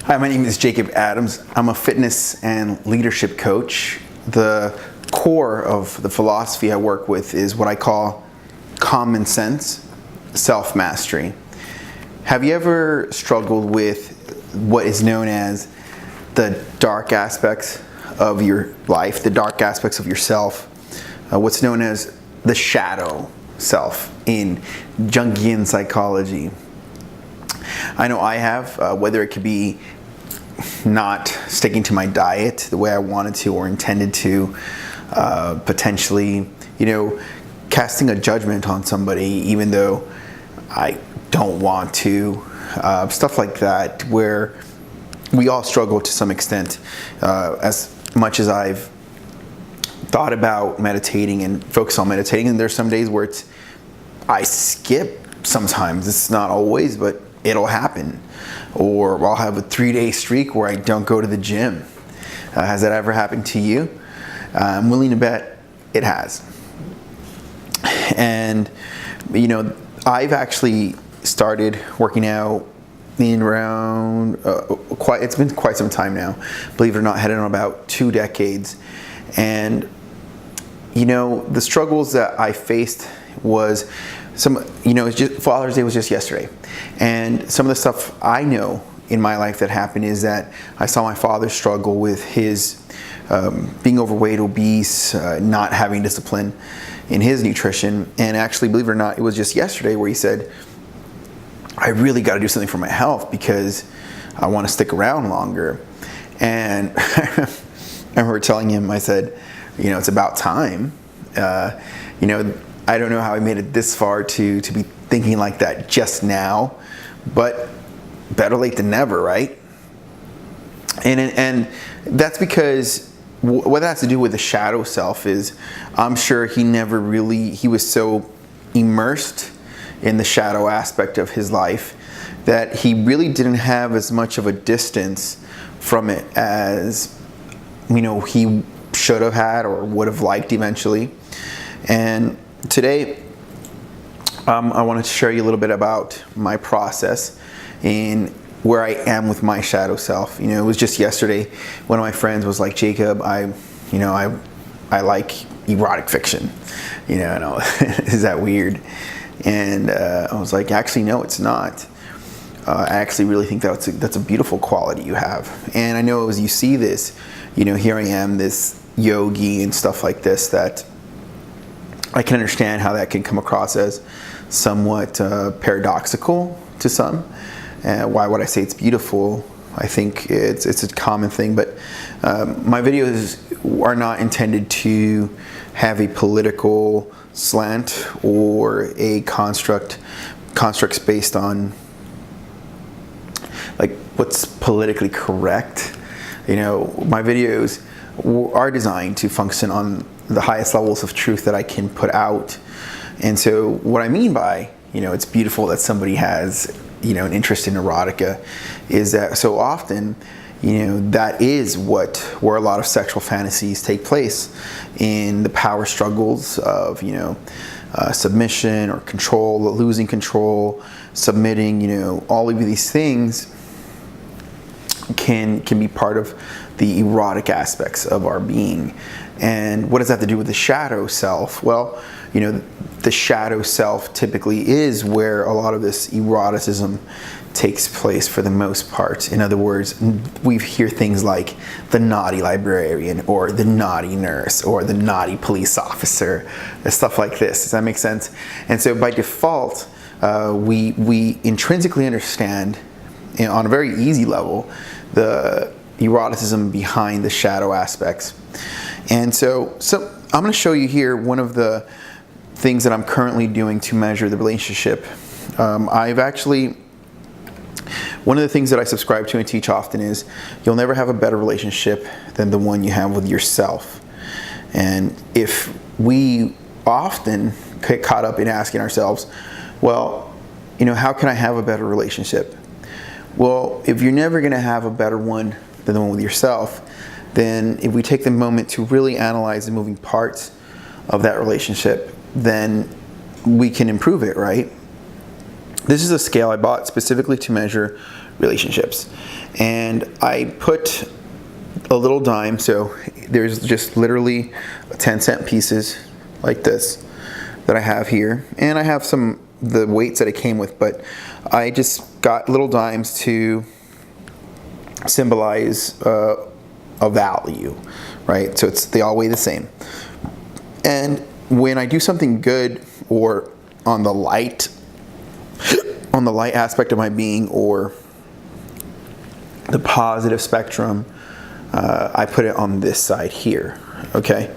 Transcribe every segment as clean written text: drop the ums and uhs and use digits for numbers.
Hi, my name is Jacob Adams. I'm a fitness and leadership coach. The core of the philosophy I work with is what I call common sense self-mastery. Have you ever struggled with what is known as the dark aspects of your life, the dark aspects of yourself, what's known as the shadow self in Jungian psychology? I know I have, whether it could be not sticking to my diet the way I wanted to or intended to, potentially, casting a judgment on somebody even though I don't want to, stuff like that, where we all struggle to some extent. As much as I've thought about meditating and focus on meditating, and there's some days where I skip sometimes. It's not always, but it'll happen. Or I'll have a 3-day streak where I don't go to the gym. Has that ever happened to you? I'm willing to bet it has. And, I've actually started working out in around, it's been quite some time now. Believe it or not, headed on about 2 decades. And, the struggles that I faced was Father's Day was just yesterday. And some of the stuff I know in my life that happened is that I saw my father struggle with his being overweight, obese, not having discipline in his nutrition. And actually, believe it or not, it was just yesterday where he said, I really got to do something for my health because I want to stick around longer. And I remember telling him, I said, it's about time. I don't know how I made it this far to be thinking like that just now, but better late than never, right? And that's because what that has to do with the shadow self is, I'm sure he was so immersed in the shadow aspect of his life that he really didn't have as much of a distance from it as, he should have had or would have liked eventually. And today, I wanted to share you a little bit about my process in where I am with my shadow self. It was just yesterday. One of my friends was like, Jacob, I like erotic fiction. Is that weird? And I was like, actually, no, it's not. I actually really think that's a beautiful quality you have. And I know as you see this, here I am, this yogi and stuff like this, that I can understand how that can come across as somewhat paradoxical to some. Why would I say it's beautiful? I think it's a common thing, but my videos are not intended to have a political slant or a constructs based on like what's politically correct. My videos are designed to function on the highest levels of truth that I can put out. And so what I mean by, it's beautiful that somebody has, an interest in erotica, is that so often, that is where a lot of sexual fantasies take place, in the power struggles of, submission or control, losing control, submitting, all of these things can be part of the erotic aspects of our being. And what does that have to do with the shadow self? Well, the shadow self typically is where a lot of this eroticism takes place for the most part. In other words, we hear things like the naughty librarian or the naughty nurse or the naughty police officer, stuff like this. Does that make sense? And so by default, we intrinsically understand, on a very easy level, the eroticism behind the shadow aspects. And so I'm going to show you here one of the things that I'm currently doing to measure the relationship. One of the things that I subscribe to and teach often is you'll never have a better relationship than the one you have with yourself. And if we often get caught up in asking ourselves, well, how can I have a better relationship? Well, if you're never going to have a better one than the one with yourself, then if we take the moment to really analyze the moving parts of that relationship, then we can improve it, right? This is a scale I bought specifically to measure relationships. And I put a little dime, so there's just literally 10-cent pieces like this that I have here, and I have the weights that it came with, but I just got little dimes to symbolize a value, right? So they all weigh the same. And when I do something good, or on the light aspect of my being, or the positive spectrum, I put it on this side here, okay?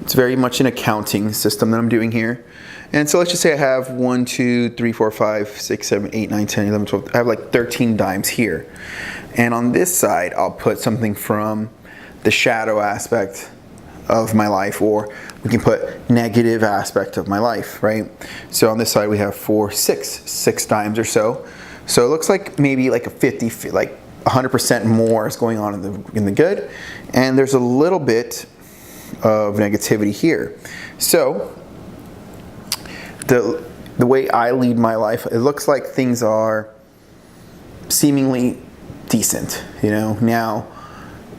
It's very much an accounting system that I'm doing here. And so let's just say I have 1, 2, 3, 4, 5, 6, 7, 8, 9, 10, 11, 12. I have like 13 dimes here. And on this side, I'll put something from the shadow aspect of my life, or we can put negative aspect of my life, right? So on this side, we have 4, 6 dimes or so. So it looks like maybe like a 50, like 100% more is going on in the good, and there's a little bit of negativity here. So the way I lead my life, it looks like things are seemingly decent, you know. Now,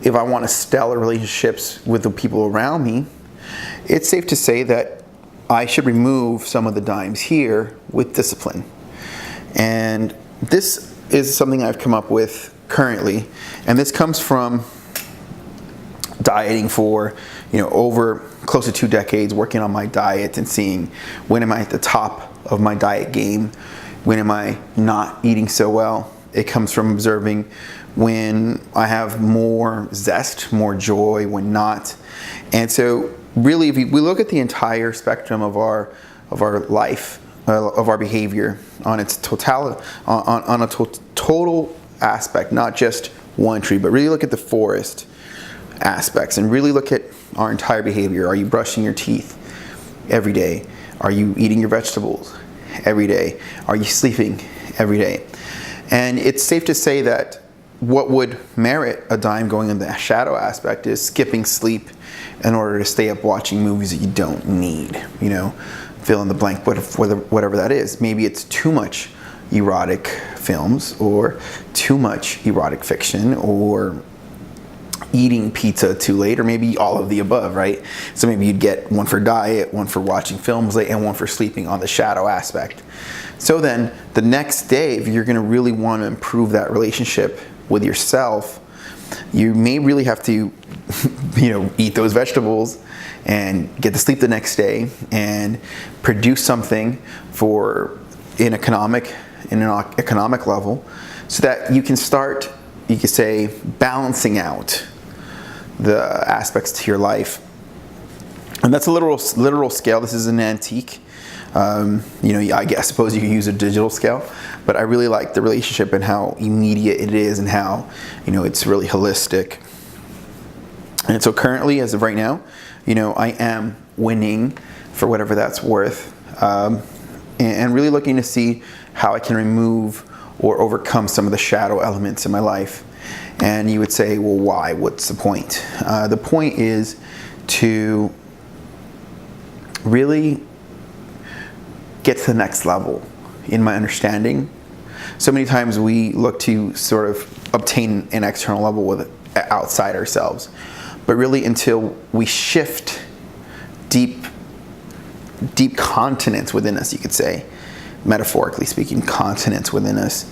if I want to stellar relationships with the people around me, it's safe to say that I should remove some of the dimes here with discipline. And this is something I've come up with currently, and this comes from dieting for, over close to 2 decades, working on my diet and seeing when am I at the top of my diet game, when am I not eating so well. It comes from observing when I have more zest, more joy, when not. And so really, if we look at the entire spectrum of our life, of our behavior on its totality, on a total aspect, not just one tree, but really look at the forest aspects and really look at our entire behavior. Are you brushing your teeth every day? Are you eating your vegetables every day? Are you sleeping every day? And it's safe to say that what would merit a dime going in the shadow aspect is skipping sleep in order to stay up watching movies that you don't need, fill in the blank, whatever that is. Maybe it's too much erotic films, or too much erotic fiction, or eating pizza too late, or maybe all of the above, right? So maybe you'd get one for diet, one for watching films late, and one for sleeping on the shadow aspect. So then the next day, if you're going to really want to improve that relationship with yourself, you may really have to eat those vegetables and get to sleep the next day and produce something in an economic level, so that you can start, you could say, balancing out the aspects to your life. And that's a literal scale. This is an antique. I suppose you can use a digital scale, but I really like the relationship and how immediate it is, and how it's really holistic. And so currently, as of right now, I am winning, for whatever that's worth, and really looking to see how I can remove or overcome some of the shadow elements in my life. And you would say, well, why? What's the point? The point is to really get to the next level in my understanding. So many times we look to sort of obtain an external level outside ourselves, but really until we shift deep continents within us, you could say, metaphorically speaking, continents within us,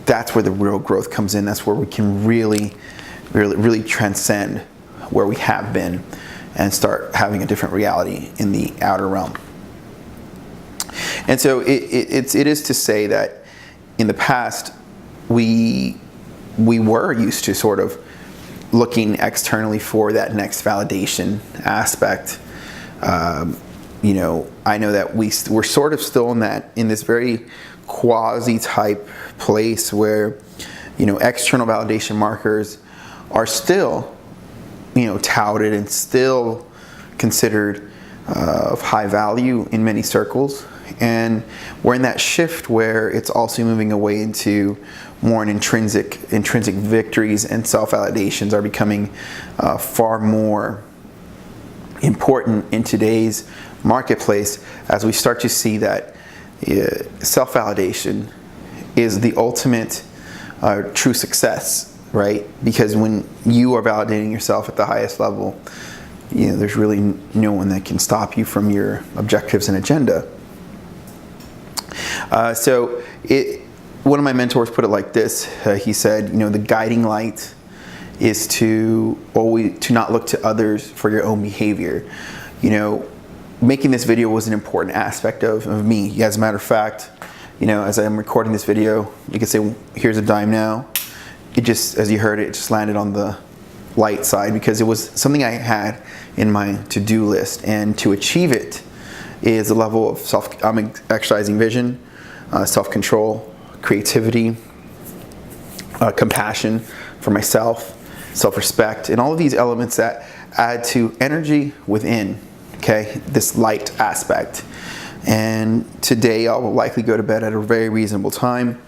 that's where the real growth comes in. That's where we can really transcend where we have been and start having a different reality in the outer realm. And so it is to say that in the past, we were used to sort of looking externally for that next validation aspect. I know that we're sort of still in this very quasi-type place where, external validation markers are still, touted and still considered of high value in many circles. And we're in that shift where it's also moving away into more intrinsic victories, and self-validations are becoming far more important in today's marketplace, as we start to see that self-validation is the ultimate true success, right? Because when you are validating yourself at the highest level, there's really no one that can stop you from your objectives and agenda. One of my mentors put it like this. He said, the guiding light is to not look to others for your own behavior. Making this video was an important aspect of me. As a matter of fact, as I'm recording this video, you can say, well, here's a dime now. It just, as you heard it just landed on the light side because it was something I had in my to-do list, and to achieve it is a level of I'm exercising vision, self-control, creativity, compassion for myself, self-respect, and all of these elements that add to energy within, okay, this light aspect. And today I will likely go to bed at a very reasonable time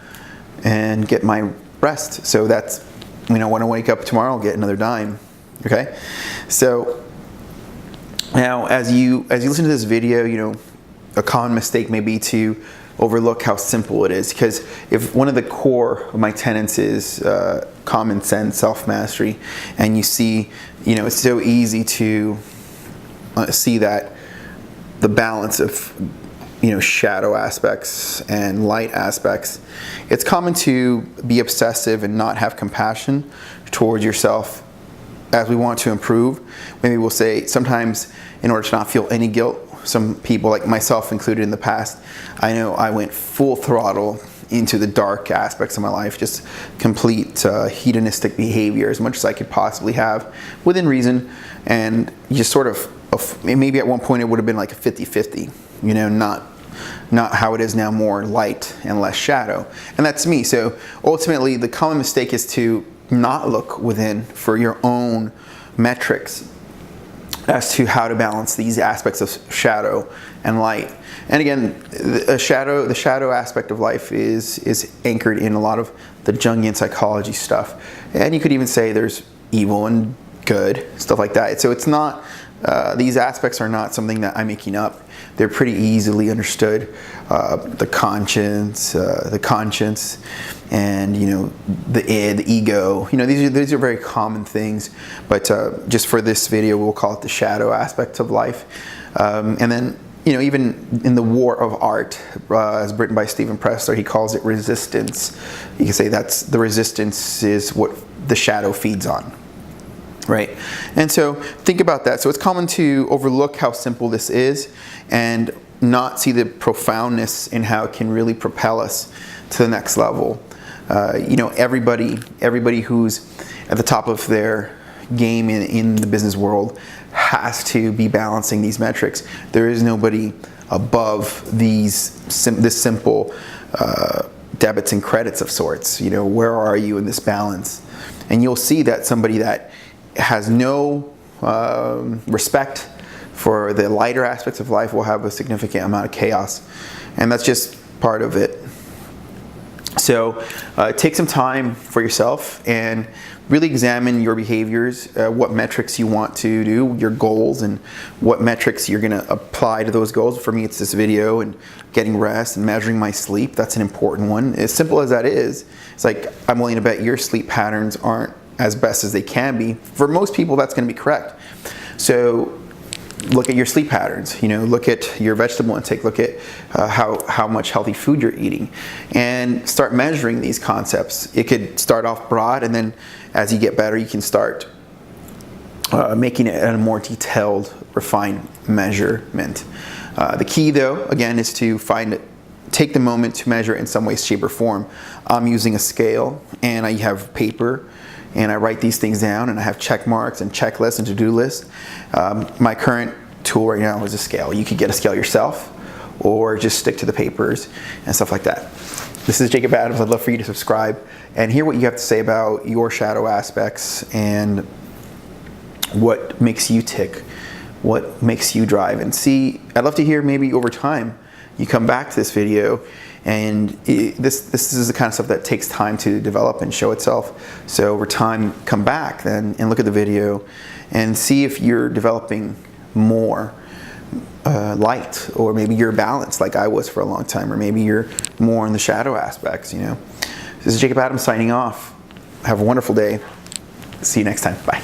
and get my rest. So that's, when I wake up tomorrow, I'll get another dime, okay? So now as you listen to this video, a common mistake may be to overlook how simple it is, because if one of the core of my tenets is common sense, self-mastery, and you see, it's so easy to see that the balance of shadow aspects and light aspects, it's common to be obsessive and not have compassion towards yourself as we want to improve. Maybe we'll say sometimes in order to not feel any guilt, some people, like myself included in the past, I know I went full throttle into the dark aspects of my life, just complete hedonistic behavior as much as I could possibly have within reason, and just sort of maybe at one point it would have been like a 50-50, not how it is now, more light and less shadow. And that's me. So ultimately the common mistake is to not look within for your own metrics as to how to balance these aspects of shadow and light. And again, the shadow aspect of life is anchored in a lot of the Jungian psychology stuff. And you could even say there's evil and good, stuff like that. So it's not, these aspects are not something that I'm making up. They're pretty easily understood. The conscience, and the id, the ego. These are very common things. But just for this video, we'll call it the shadow aspect of life. And then even in The War of Art, as written by Stephen Pressler, he calls it resistance. You can say that's the resistance is what the shadow feeds on. Right? And so think about that. So it's common to overlook how simple this is and not see the profoundness in how it can really propel us to the next level. Everybody who's at the top of their game in the business world has to be balancing these metrics. There is nobody above this simple debits and credits of sorts. Where are you in this balance? And you'll see that somebody that has no respect for the lighter aspects of life will have a significant amount of chaos, and that's just part of it. So take some time for yourself and really examine your behaviors, what metrics you want to do, your goals, and what metrics you're going to apply to those goals. For me, it's this video and getting rest and measuring my sleep. That's an important one. As simple as that is, it's like I'm willing to bet your sleep patterns aren't as best as they can be. For most people, that's going to be correct. So look at your sleep patterns, look at your vegetable intake, look at how much healthy food you're eating, and start measuring these concepts. It could start off broad, and then as you get better, you can start making it a more detailed, refined measurement. The key, though, again, is to take the moment to measure in some way, shape, or form. I'm using a scale, and I have paper, and I write these things down, and I have check marks and checklists and to-do lists. My current tool right now is a scale. You could get a scale yourself or just stick to the papers and stuff like that. This is Jacob Adams. I'd love for you to subscribe and hear what you have to say about your shadow aspects and what makes you tick, what makes you drive. And see, I'd love to hear maybe over time you come back to this video, and this is the kind of stuff that takes time to develop and show itself. So over time, come back then and look at the video and see if you're developing more light, or maybe you're balanced like I was for a long time, or maybe you're more in the shadow aspects, This is Jacob Adams signing off. Have a wonderful day. See you next time. Bye.